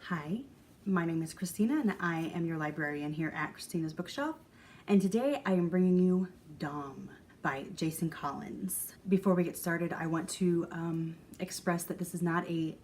Hi, my name is Christina and I am your librarian here at Christina's Bookshelf, and today I am bringing you Dom by Jason Collins. Before we get started, I want to express that this is not a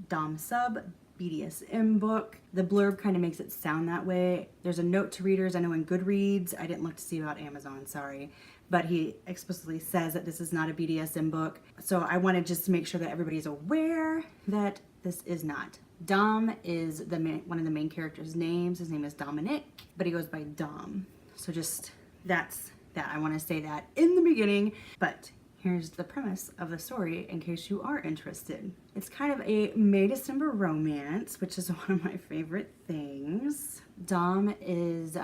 Dom sub BDSM book. The blurb kind of makes it sound that way. There's a note to readers. I know in Goodreads, I didn't look to see about Amazon, sorry, but he explicitly says that this is not a BDSM book. So I wanted just to make sure that everybody's aware that this is not. Dom is one of the main characters' names. His name is Dominic, but he goes by Dom. So just that's that. I want to say that in the beginning, but here's the premise of the story in case you are interested. It's kind of a May-December romance, which is one of my favorite things. Dom is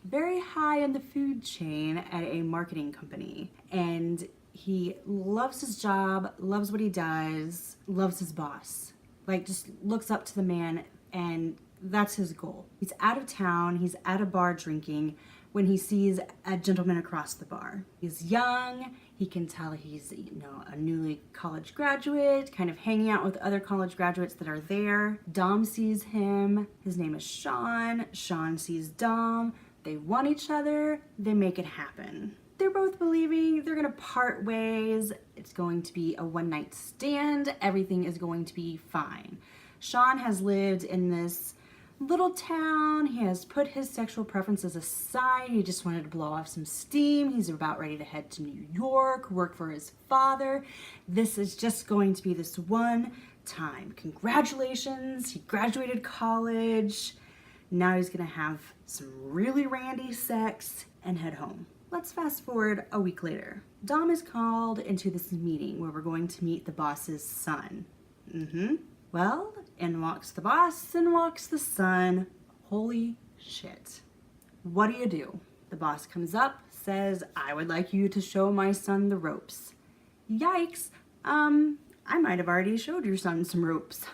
very high in the food chain at a marketing company, and he loves his job, loves what he does, loves his boss. Like, just looks up to the man, and that's his goal. He's out of town, he's at a bar drinking when he sees a gentleman across the bar. He's young, he can tell he's, a newly college graduate, kind of hanging out with other college graduates that are there. Dom sees him, his name is Sean. Sean sees Dom, they want each other, they make it happen. They're both believing they're gonna part ways. It's going to be a one-night stand. Everything is going to be fine. Sean has lived in this little town. He has put his sexual preferences aside. He just wanted to blow off some steam. He's about ready to head to New York, work for his father. This is just going to be this one time. Congratulations, he graduated college. Now he's gonna have some really randy sex and head home. Let's fast forward a week later. Dom is called into this meeting where we're going to meet the boss's son. Well, in walks the boss and walks the son. Holy shit. What do? The boss comes up, says, I would like you to show my son the ropes. Yikes. I might have already showed your son some ropes.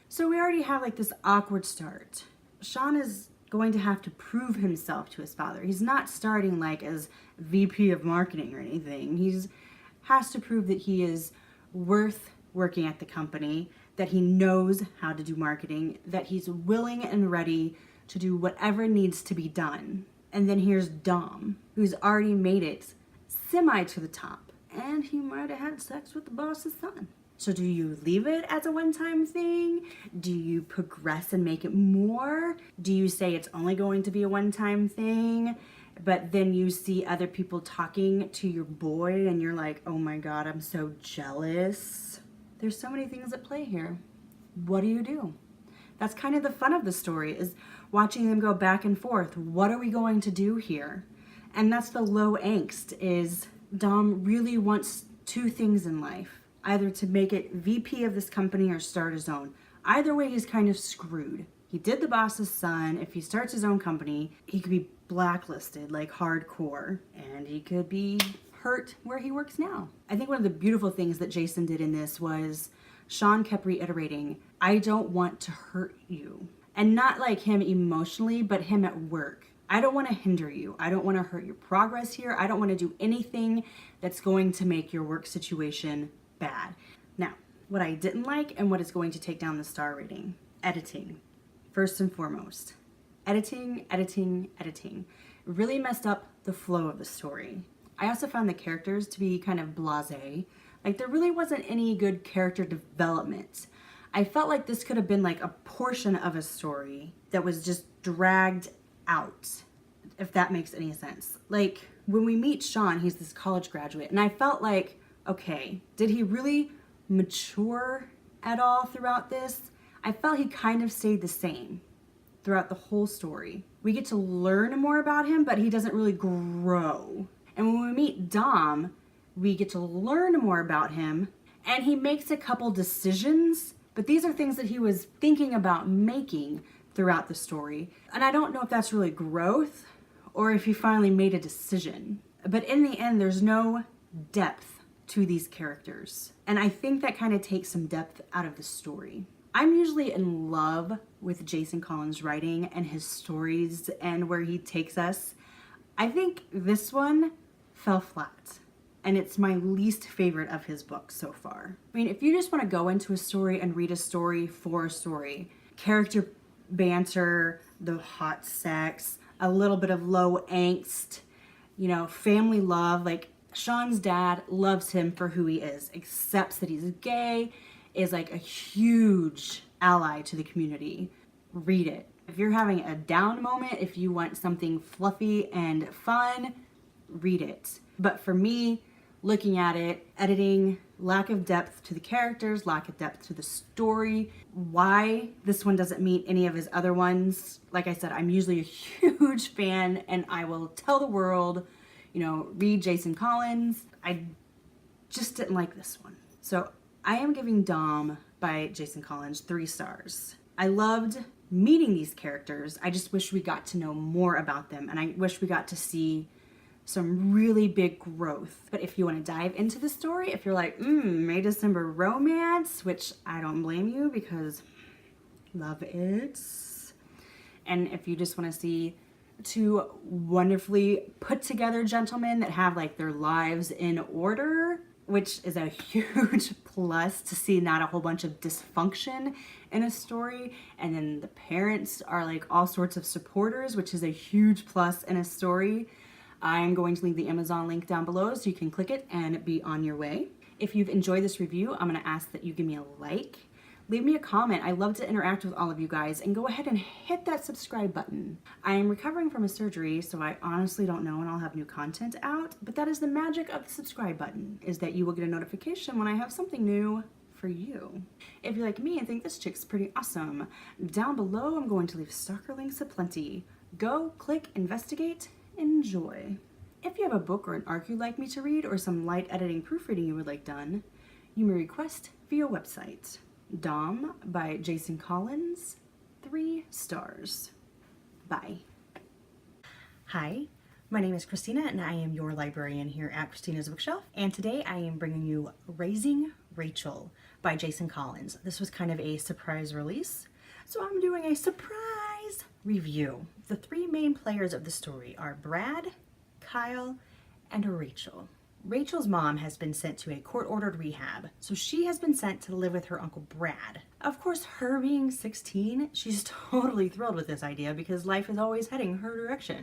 So we already have like this awkward start. Sean is going to have to prove himself to his father. He's not starting like as VP of marketing or anything. He has to prove that he is worth working at the company, that he knows how to do marketing, that he's willing and ready to do whatever needs to be done. And then here's Dom, who's already made it semi to the top, and he might have had sex with the boss's son. So do you leave it as a one-time thing? Do you progress and make it more? Do you say it's only going to be a one-time thing, but then you see other people talking to your boy and you're like, oh my God, I'm so jealous? There's so many things at play here. What do? That's kind of the fun of the story, is watching them go back and forth. What are we going to do here? And that's the low angst, is Dom really wants two things in life. Either to make it VP of this company or start his own. Either way, he's kind of screwed. He did the boss's son. If he starts his own company, he could be blacklisted, like hardcore, and he could be hurt where he works now. I think one of the beautiful things that Jason did in this was Sean kept reiterating, I don't want to hurt you. And not like him emotionally, but him at work. I don't want to hinder you. I don't want to hurt your progress here. I don't want to do anything that's going to make your work situation bad. Now, what I didn't like and what is going to take down the star rating: editing. First and foremost, editing. It really messed up the flow of the story. I also found the characters to be kind of blasé. Like, there really wasn't any good character development. I felt like this could have been like a portion of a story that was just dragged out, if that makes any sense. Like, when we meet Sean, he's this college graduate, and I felt like, okay, did he really mature at all throughout this? I felt he kind of stayed the same throughout the whole story. We get to learn more about him, but he doesn't really grow. And when we meet Dom, we get to learn more about him, and he makes a couple decisions, but these are things that he was thinking about making throughout the story. And I don't know if that's really growth or if he finally made a decision. But in the end, there's no depth to these characters. And I think that kind of takes some depth out of the story. I'm usually in love with Jason Collins' writing and his stories and where he takes us. I think this one fell flat. and it's my least favorite of his books so far. I mean, if you just want to go into a story and read a story for a story, character banter, the hot sex, a little bit of low angst, you know, family love, like Sean's dad loves him for who he is, accepts that he's gay, is like a huge ally to the community. Read it. If you're having a down moment, if you want something fluffy and fun, read it. But for me, looking at it, editing, lack of depth to the characters, lack of depth to the story, why this one doesn't meet any of his other ones. Like I said, I'm usually a huge fan and I will tell the world, you know, read Jason Collins. I just didn't like this one. So I am giving Dom by Jason Collins 3 stars. I loved meeting these characters. I just wish we got to know more about them, and I wish we got to see some really big growth. But if you want to dive into the story, if you're like, May December romance, which I don't blame you because love it. And if you just want to see 2 wonderfully put together gentlemen that have like their lives in order, which is a huge plus to see not a whole bunch of dysfunction in a story, and then the parents are like all sorts of supporters, which is a huge plus in a story. I'm going to leave the Amazon link down below so you can click it and be on your way. If you've enjoyed this review, I'm going to ask that you give me a like. Leave me a comment. I love to interact with all of you guys, and go ahead and hit that subscribe button. I am recovering from a surgery, so I honestly don't know when I'll have new content out, but that is the magic of the subscribe button, is that you will get a notification when I have something new for you. If you're like me and think this chick's pretty awesome, down below I'm going to leave stalker links aplenty. Go, click, investigate, enjoy. If you have a book or an arc you'd like me to read, or some light editing proofreading you would like done, you may request via website. Dom by Jason Collins, 3 stars. Bye. Hi, my name is Christina and I am your librarian here at Christina's Bookshelf, and today I am bringing you Raising Rachel by Jason Collins. This was kind of a surprise release, so I'm doing a surprise review. The 3 main players of the story are Brad, Kyle, and Rachel. Rachel's mom has been sent to a court-ordered rehab, so she has been sent to live with her uncle Brad. Of course, her being 16, she's totally thrilled with this idea because life is always heading her direction.